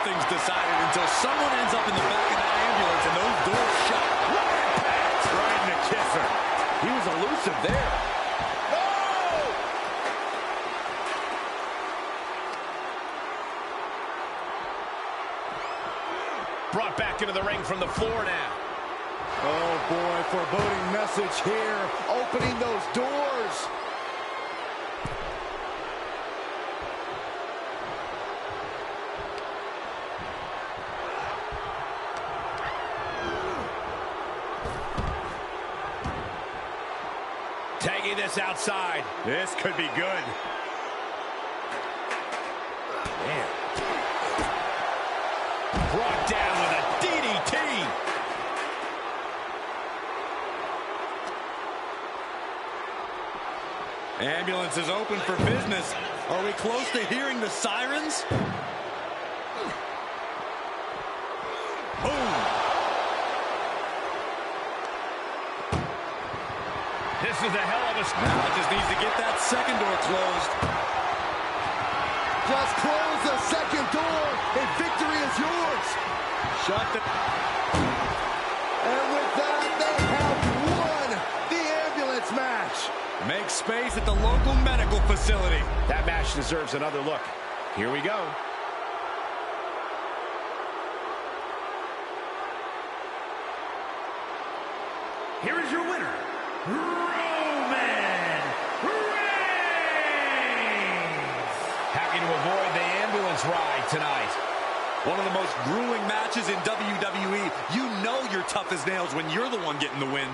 nothing's decided until someone ends up in the back of that ambulance and those doors shut. What impact! Right in the kisser. He was elusive there. Brought back into the ring from the floor now. Oh, boy, foreboding message here. Opening those doors. Tagging this outside. This could be good. Man. Brought down with a DDT. Ambulance is open for business. Are we close to hearing the sirens? Boom! This is a hell of a spot. Now it just needs to get that second door closed. Just close the second door, and victory is yours. Shut the... And with that, they have won the ambulance match. Make space at the local medical facility. That match deserves another look. Here we go. Here is your winner, Roman Reigns. Happy to avoid the ambulance ride tonight. One of the most grueling matches in WWE. You know you're tough as nails when you're the one getting the win.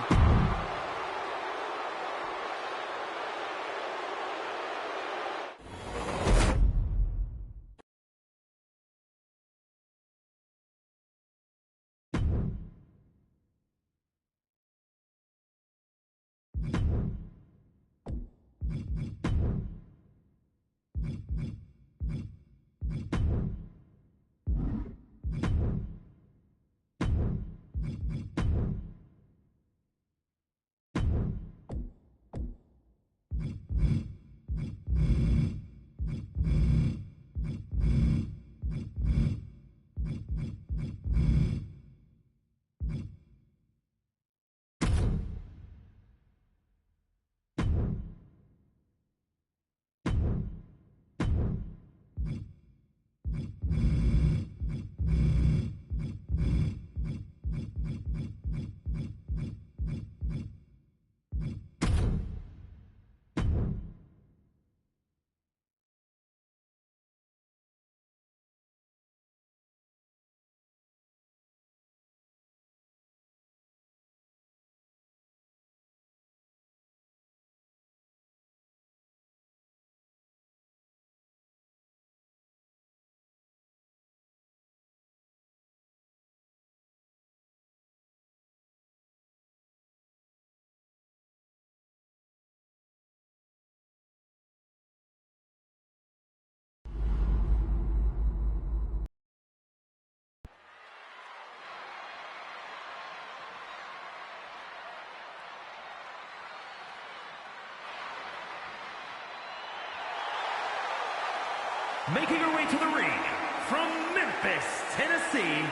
Making her way to the ring from Memphis, Tennessee,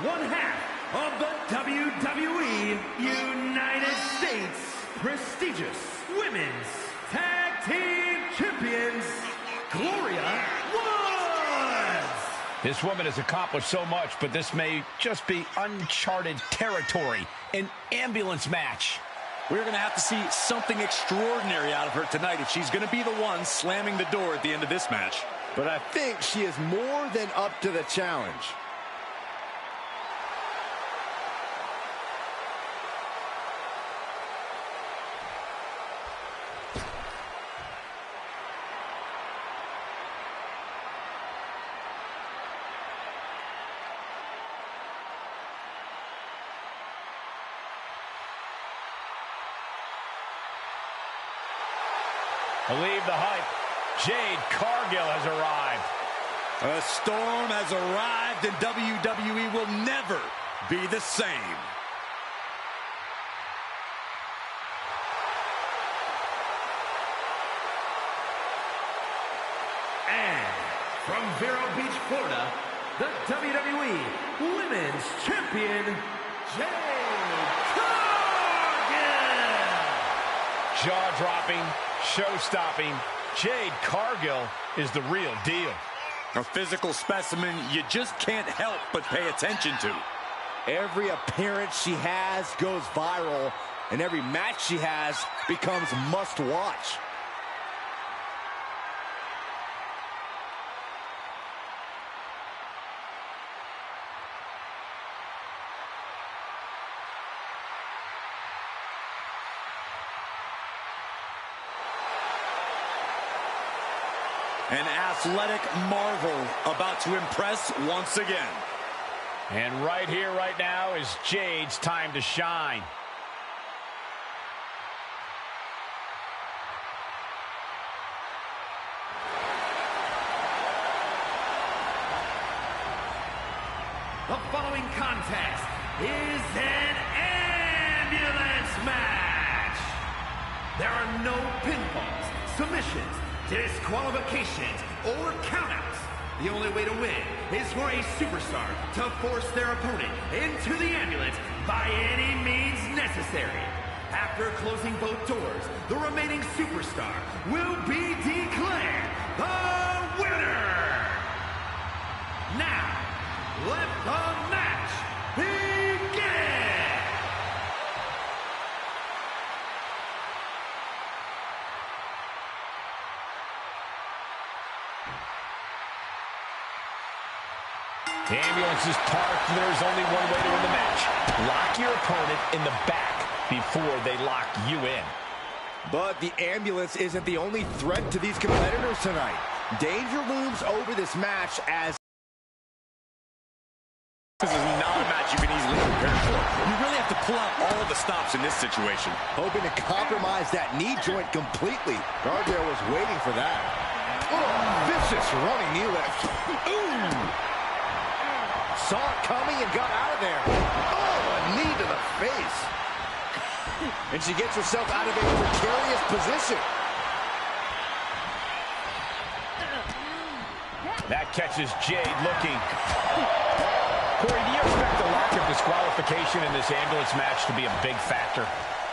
one half of the WWE United States prestigious women's tag team champions, Gloria Woods. This woman has accomplished so much, but this may just be uncharted territory. An ambulance match. We're going to have to see something extraordinary out of her tonight if she's going to be the one slamming the door at the end of this match. But I think she is more than up to the challenge. Believe the hype. Jade Cargill has arrived. A storm has arrived and WWE will never be the same. And from Vero Beach, Florida, the WWE Women's Champion, Jade Cargill. Jaw-dropping, show-stopping, Jade Cargill is the real deal. A physical specimen you just can't help but pay attention to. Every appearance she has goes viral, and every match she has becomes must-watch. An athletic marvel about to impress once again. And right here, right now, is Jade's time to shine. The following contest is an ambulance match. There are no pinfalls, submissions, disqualifications, or countouts. The only way to win is for a superstar to force their opponent into the ambulance by any means necessary. After closing both doors, the remaining superstar will be declared the winner. Now, let the match begin! The ambulance is parked, and there's only one way to win the match. Lock your opponent in the back before they lock you in. But the ambulance isn't the only threat to these competitors tonight. Danger looms over this match as this is not a match you can easily prepare for. You really have to pull out all the stops in this situation. hoping to compromise that knee joint completely. Cargill was waiting for that. Oh, vicious running knee lift. Ooh! Saw it coming and got out of there. Oh, a knee to the face. And she gets herself out of a precarious position. That catches Jade looking. Corey, do you expect the lack of disqualification in this ambulance match to be a big factor?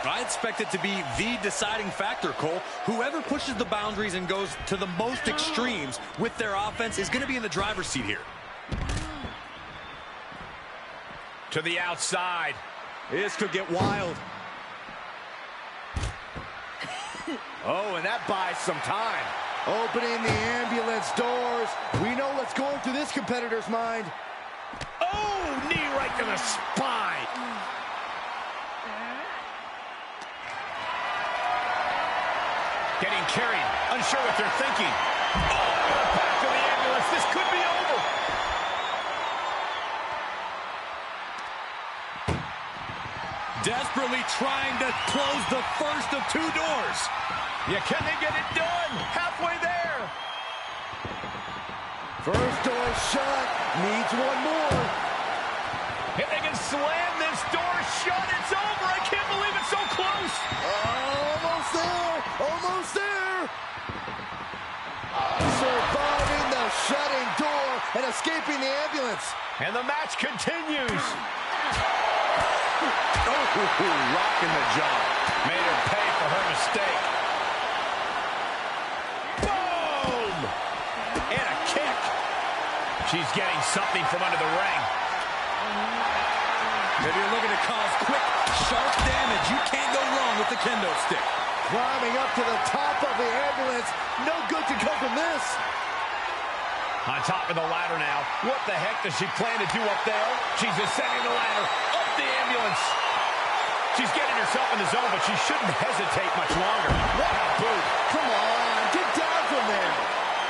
I expect it to be the deciding factor, Cole. Whoever pushes the boundaries and goes to the most extremes with their offense is going to be in the driver's seat here. To the outside. This could get wild. Oh, and that buys some time. Opening the ambulance doors. We know what's going through this competitor's mind. Oh, knee right to the spine. Getting carried, unsure what they're thinking. Oh, back to the ambulance. This could be over. Desperately trying to close the first of two doors. Yeah, can they get it done? Halfway there. First door shut. Needs one more. If they can slam this door shut, it's over. I can't believe it's so close. Almost there. Almost there. Surviving the shutting door and escaping the ambulance. And the match continues. Oh, rocking the jaw. Made her pay for her mistake. Boom! And a kick. She's getting something from under the ring. If you're looking to cause quick, sharp damage, you can't go wrong with the kendo stick. Climbing up to the top of the ambulance. No good can come from this. On top of the ladder now. What the heck does she plan to do up there? She's ascending the ladder. Up the ambulance. She's getting herself in the zone, but she shouldn't hesitate much longer. What a boot. Come on, get down from there.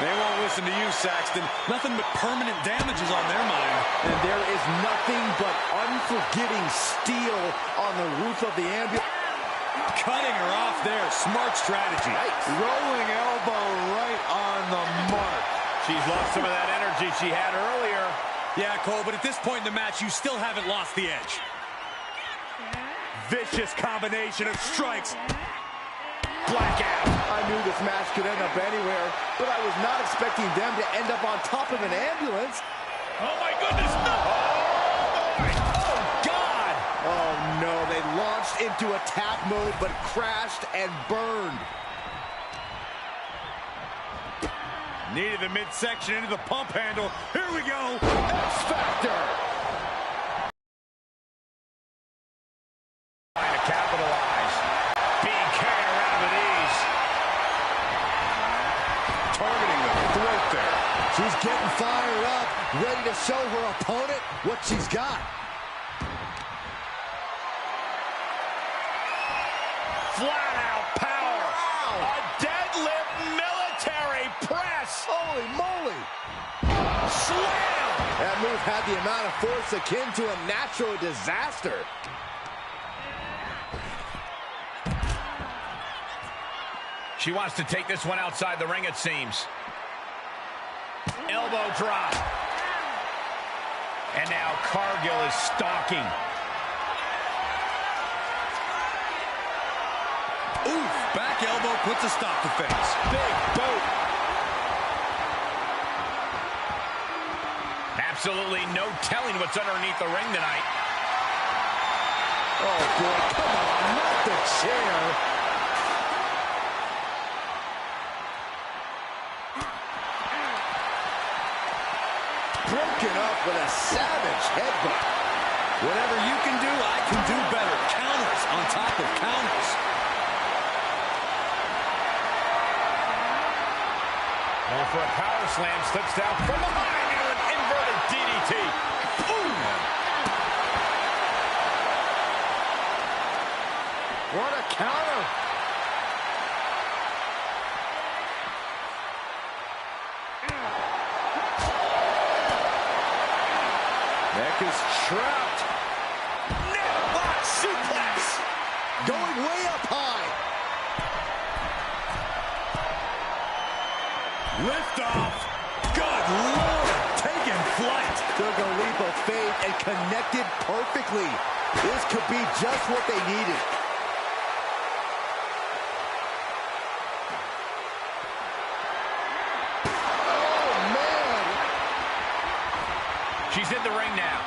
They won't listen to you, Saxton. Nothing but permanent damages on their mind. And there is nothing but unforgiving steel on the roof of the ambulance. Cutting her off there. Smart strategy. Rolling elbow right on the mark. She's lost some of that energy she had earlier. Yeah, Cole, but at this point in the match, you still haven't lost the edge. Vicious combination of strikes. Blackout. I knew this match could end up anywhere, but I was not expecting them to end up on top of an ambulance. Oh, my goodness, no! Oh, God! Oh, no, they launched into attack mode, but crashed and burned. Needed the midsection into the pump handle. Here we go. X-Factor. Trying to capitalize. Being carried around with ease. Targeting the throat there. She's getting fired up, ready to show her opponent what she's got. Flat out power. Wow. A deadlift military press. Holy moly. Slam. That move had the amount of force akin to a natural disaster. She wants to take this one outside the ring, it seems. Elbow drop. And now Cargill is stalking. Oof, back elbow puts a stop to things. Big boot. Absolutely no telling what's underneath the ring tonight. Oh, boy, come on, not the chair. Broken up with a savage headbutt. Whatever you can do, I can do better. Counters on top of counters. Going for a power slam, slips down from behind into an inverted DDT. Boom! What a counter. Neck is trapped. Neckbot suplex. Going way up high. Lift off. Good Lord. Taking flight. Took a leap of faith and connected perfectly. This could be just what they needed. Oh, man. She's in the ring now.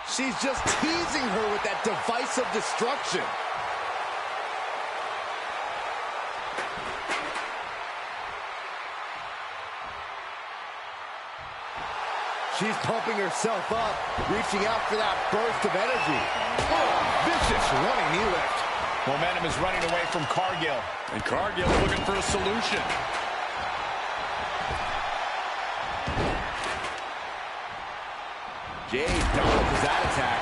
She's just teasing her with that device of destruction. She's pumping herself up, reaching out for that burst of energy. Oh, vicious running knee lift. Momentum is running away from Cargill. And Cargill's looking for a solution. Jade dodges that attack.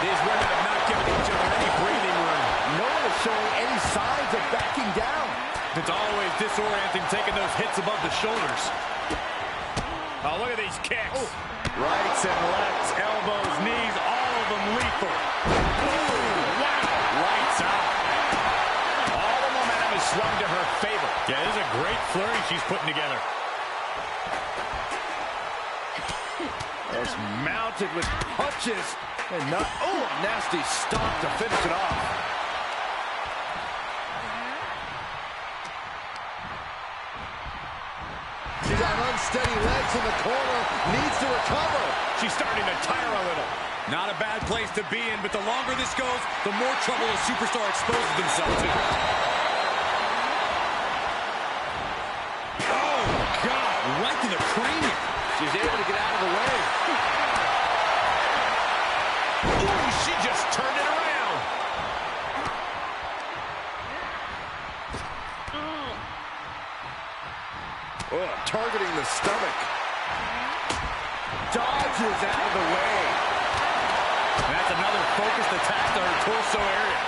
These women have not given each other any breathing room. No one is showing any signs of backing down. It's always disorienting taking those hits above the shoulders. Oh, look at these kicks. Oh. Rights and lefts, elbows, knees, all of them lethal. Ooh, wow. Lights out. All the momentum is swung to her favor. Yeah, this is a great flurry she's putting together. Just mounted with punches and not. Oh, a nasty stomp to finish it off. She's got unsteady legs in the corner, needs to recover. She's starting to tire a little. Not a bad place to be in, but the longer this goes, the more trouble a superstar exposes themselves to. Oh, God, right to the cranium. She's able to get out of the way. Ooh, she just turned it around. Oh, targeting the stomach. Dodges out of the way. And that's another focused attack to her torso area.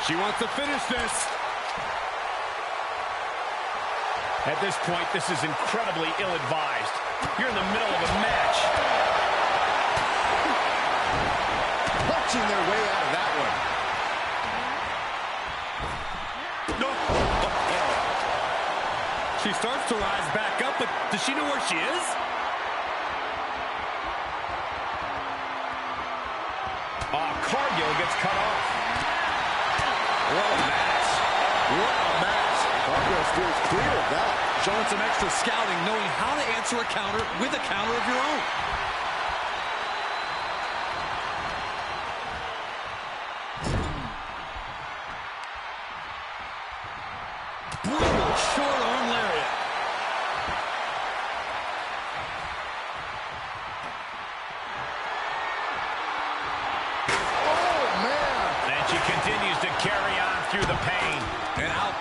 She wants to finish this. At this point, this is incredibly ill-advised. You're in the middle of a match. Punching their way out of that one. No. She starts to rise back up, but does she know where she is? Cargill gets cut off. What a match. What a match. Cargill steers clear of that. Showing some extra scouting, knowing how to answer a counter with a counter of your own. Brutal short arm lariat. Oh, man. And she continues to carry on through the pain. And out.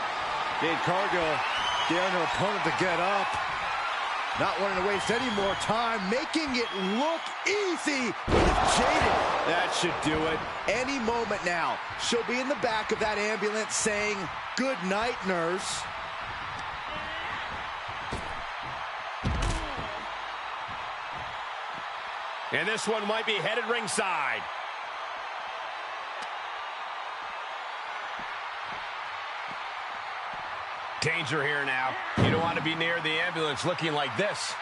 Dave Cargill daring her opponent to get up. Not wanting to waste any more time, making it look easy. Jaded. That should do it. Any moment now, she'll be in the back of that ambulance saying, "Good night, nurse." And this one might be headed ringside. Danger here now. You don't want to be near the ambulance looking like this.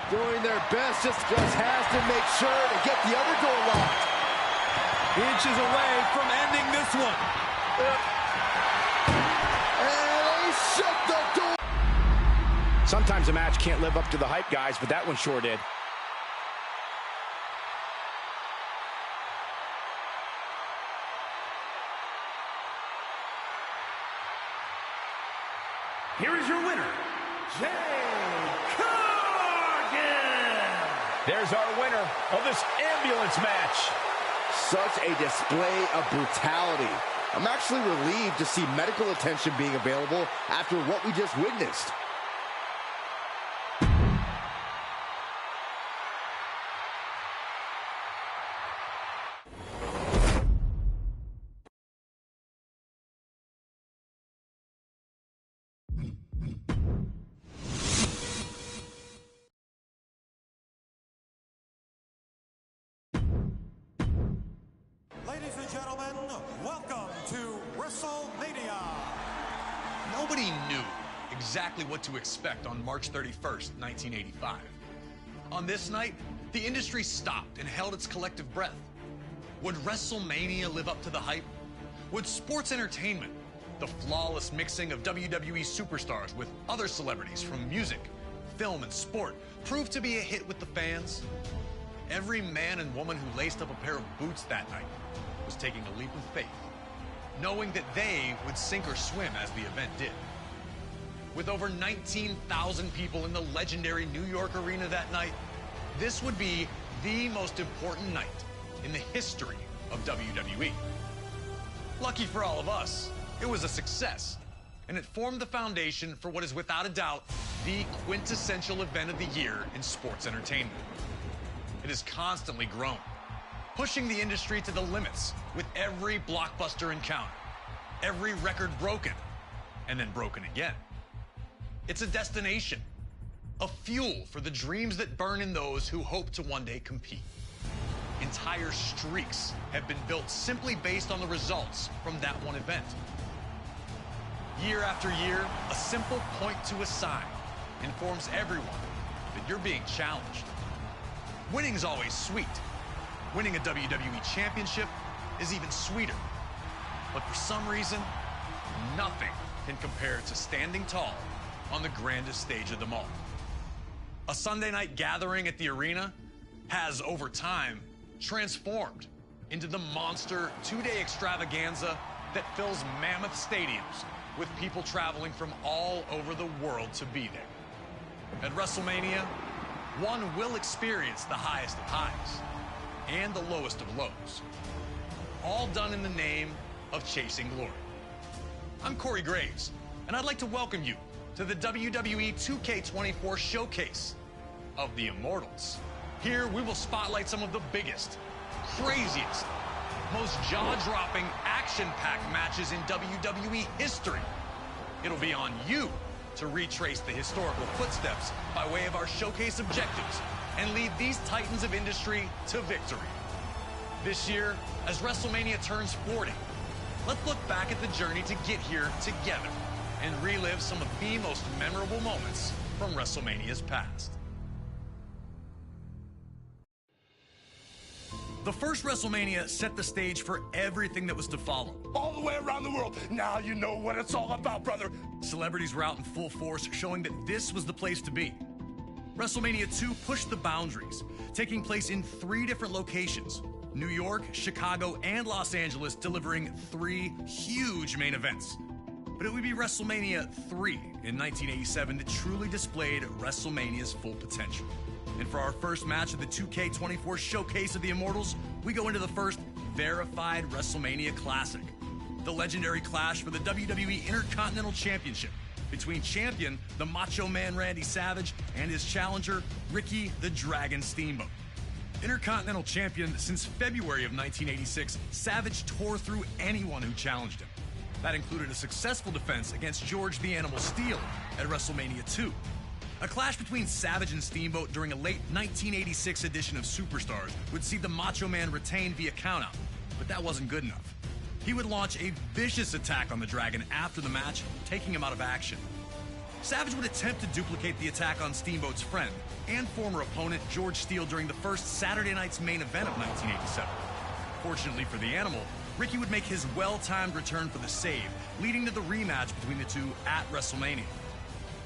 Doing their best, just has to make sure to get the other door locked. Inches away from ending this one. And they shut the door. Sometimes a match can't live up to the hype, guys, but that one sure did. Here is your winner, Cargill. There's our winner of this ambulance match. Such a display of brutality. I'm actually relieved to see medical attention being available after what we just witnessed. Ladies and gentlemen, welcome to WrestleMania. Nobody knew exactly what to expect on March 31st, 1985. On this night, the industry stopped and held its collective breath. Would WrestleMania live up to the hype? Would sports entertainment, the flawless mixing of WWE superstars with other celebrities from music, film, and sport, prove to be a hit with the fans? Every man and woman who laced up a pair of boots that night was taking a leap of faith, knowing that they would sink or swim as the event did. With over 19,000 people in the legendary New York arena that night, this would be the most important night in the history of WWE. Lucky for all of us, it was a success, and it formed the foundation for what is without a doubt the quintessential event of the year in sports entertainment. It has constantly grown, pushing the industry to the limits with every blockbuster encounter, every record broken, and then broken again. It's a destination, a fuel for the dreams that burn in those who hope to one day compete. Entire streaks have been built simply based on the results from that one event. Year after year, a simple point to a sign informs everyone that you're being challenged. Winning's always sweet. Winning a WWE championship is even sweeter. But for some reason, nothing can compare to standing tall on the grandest stage of them all. A Sunday night gathering at the arena has, over time, transformed into the monster two-day extravaganza that fills mammoth stadiums with people traveling from all over the world to be there. At WrestleMania, one will experience the highest of highs and the lowest of lows, all done in the name of chasing glory. I'm Corey Graves, and I'd like to welcome you to the WWE 2K24 Showcase of the Immortals. Here, we will spotlight some of the biggest, craziest, most jaw-dropping, action-packed matches in WWE history. It'll be on you to retrace the historical footsteps by way of our showcase objectives and lead these titans of industry to victory. This year, as WrestleMania turns 40, let's look back at the journey to get here together and relive some of the most memorable moments from WrestleMania's past. The first WrestleMania set the stage for everything that was to follow. All the way around the world. Now you know what it's all about, brother. Celebrities were out in full force, showing that this was the place to be. WrestleMania 2 pushed the boundaries, taking place in 3 different locations: New York, Chicago, and Los Angeles, delivering 3 huge main events. But it would be WrestleMania 3 in 1987 that truly displayed WrestleMania's full potential. And for our first match of the 2K24 Showcase of the Immortals, we go into the first verified WrestleMania Classic, the legendary clash for the WWE Intercontinental Championship between champion, the Macho Man Randy Savage, and his challenger, Ricky the Dragon Steamboat. Intercontinental champion since February of 1986, Savage tore through anyone who challenged him. That included a successful defense against George the Animal Steele at WrestleMania 2. A clash between Savage and Steamboat during a late 1986 edition of Superstars would see the Macho Man retain via countout, but that wasn't good enough. He would launch a vicious attack on the Dragon after the match, taking him out of action. Savage would attempt to duplicate the attack on Steamboat's friend and former opponent George Steele during the first Saturday night's main event of 1987. Fortunately for the Animal, Ricky would make his well-timed return for the save, leading to the rematch between the two at WrestleMania.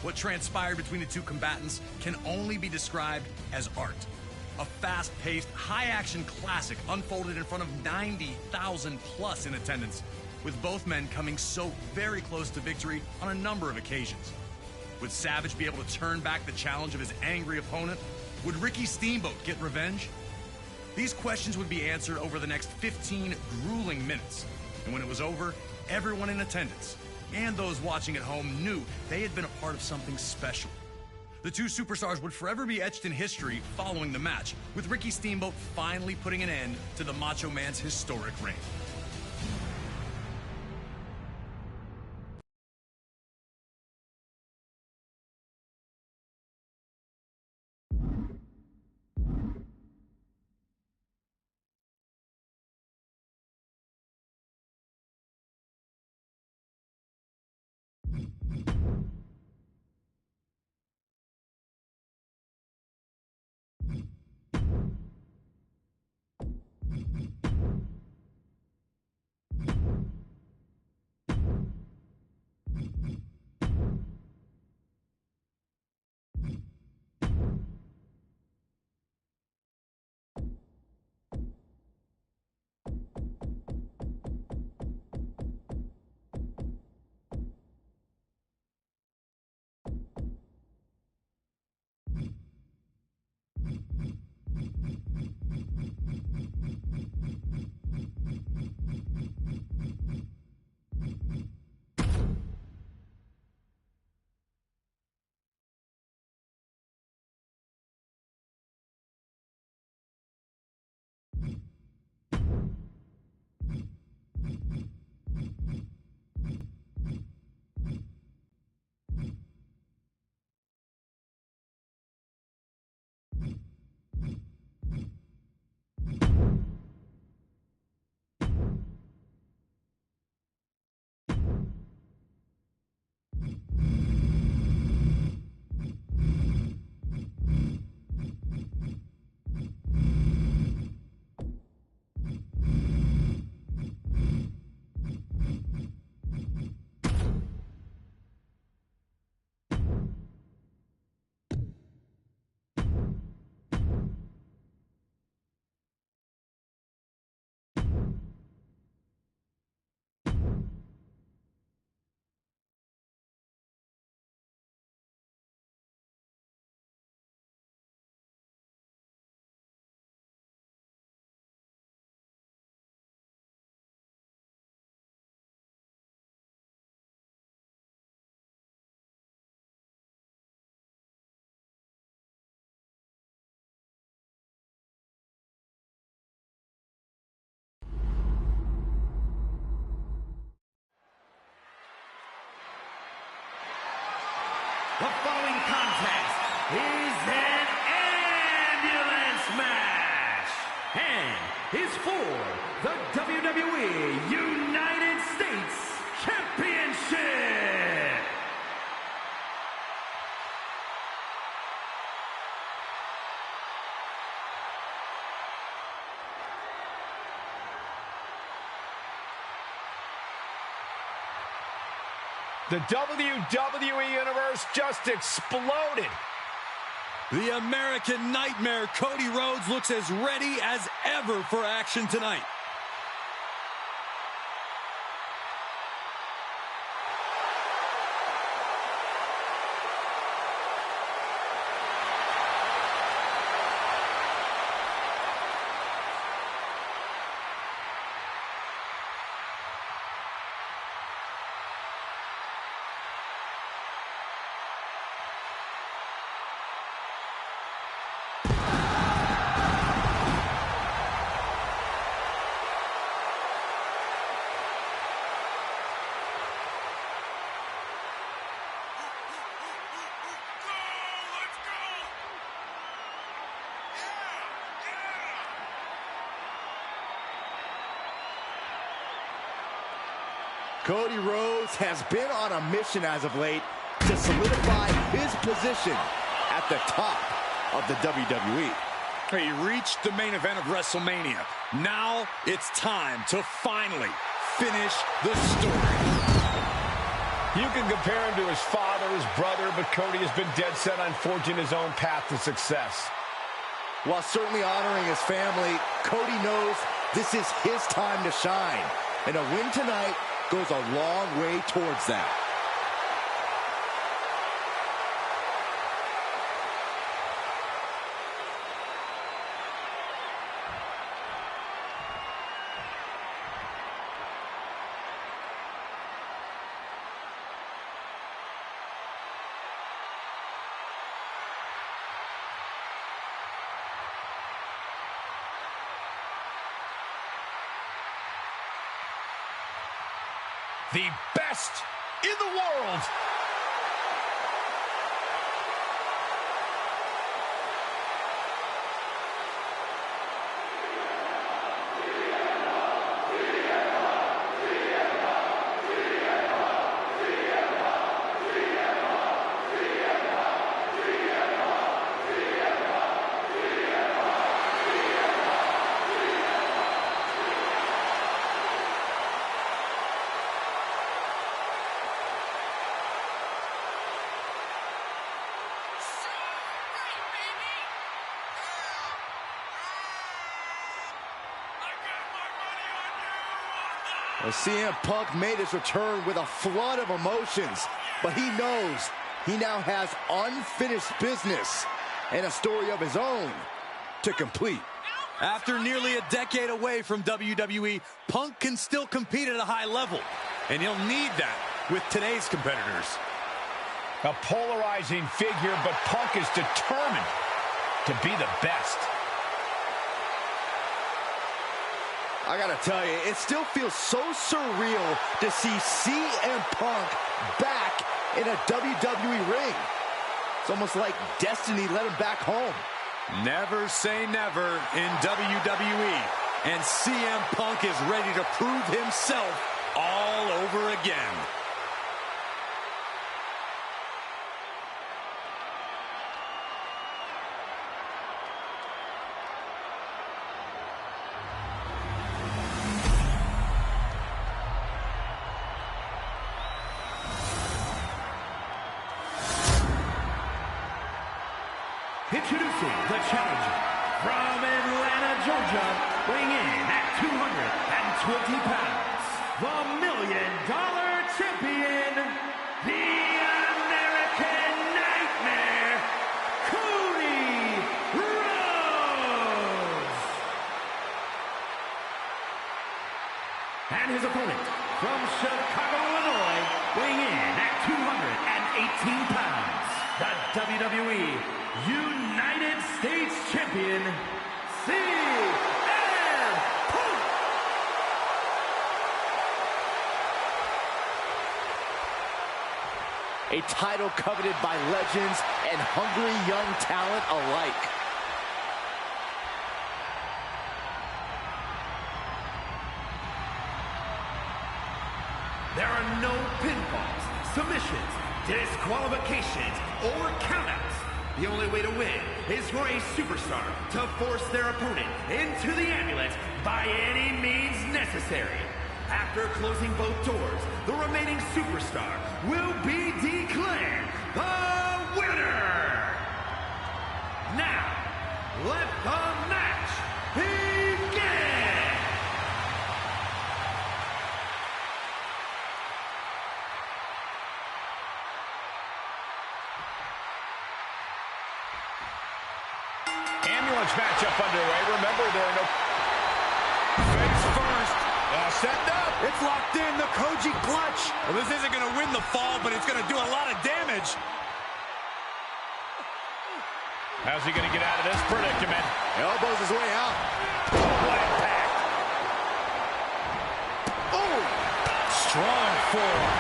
What transpired between the two combatants can only be described as art. A fast-paced, high-action classic unfolded in front of 90,000 plus in attendance, with both men coming so very close to victory on a number of occasions. Would Savage be able to turn back the challenge of his angry opponent? Would Ricky Steamboat get revenge? These questions would be answered over the next 15 grueling minutes. And when it was over, everyone in attendance and those watching at home knew they had been a part of something special. The two superstars would forever be etched in history following the match, with Ricky Steamboat finally putting an end to the Macho Man's historic reign. The WWE Universe just exploded. The American Nightmare, Cody Rhodes, looks as ready as ever for action tonight. Cody Rhodes has been on a mission as of late to solidify his position at the top of the WWE. He reached the main event of WrestleMania. Now it's time to finally finish the story. You can compare him to his father, his brother, but Cody has been dead set on forging his own path to success. While certainly honoring his family, Cody knows this is his time to shine. And a win tonight goes a long way towards that. The best in the world. Well, CM Punk made his return with a flood of emotions, but he knows he now has unfinished business and a story of his own to complete. After nearly a decade away from WWE, Punk can still compete at a high level, and he'll need that with today's competitors. A polarizing figure, but Punk is determined to be the best. I gotta tell you, it still feels so surreal to see CM Punk back in a WWE ring. It's almost like destiny led him back home. Never say never in WWE, and CM Punk is ready to prove himself all over again. Introducing the challenger from Atlanta, Georgia, weighing in at 220 pounds, the $1 Million Champion, the American Nightmare, Cody Rhodes. And his opponent from Chicago, Illinois, weighing in at 218 pounds, the WWE United States Champion, CM Punk. A title coveted by legends and hungry young talent alike. There are no pinfalls, submissions, disqualifications, or countouts. The only way to win is for a superstar to force their opponent into the ambulance by any means necessary. After closing both doors, the remaining superstar will be declared the winner. Now, let the match begin. Ambulance matchup underway. Remember, there are no... Face first. Setting up. It's locked in. The Koji clutch. Well, this isn't going to win the fall, but it's going to do a lot of damage. How's he going to get out of this predicament? Elbows his way out. What impact. Oh! Strong forearm.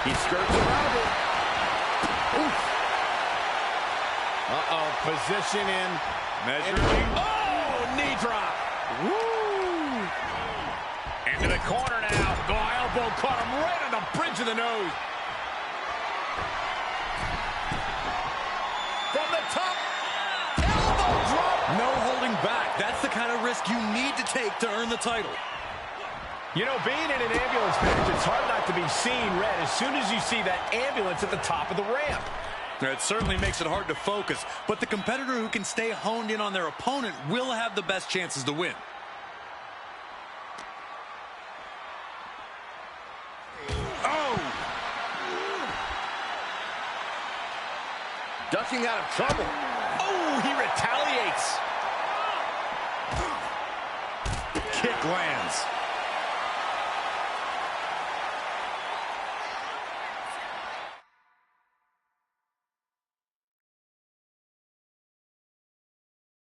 He skirts around it. Oof. Uh-oh. Position in. Measuring. Oh! Knee drop. Woo! Into the corner now. The elbow caught him right on the bridge of the nose. From the top. Elbow drop. No holding back. That's the kind of risk you need to take to earn the title. You know, being in an ambulance match, it's hard not to be seeing red as soon as you see that ambulance at the top of the ramp. That certainly makes it hard to focus, but the competitor who can stay honed in on their opponent will have the best chances to win. Ducking out of trouble.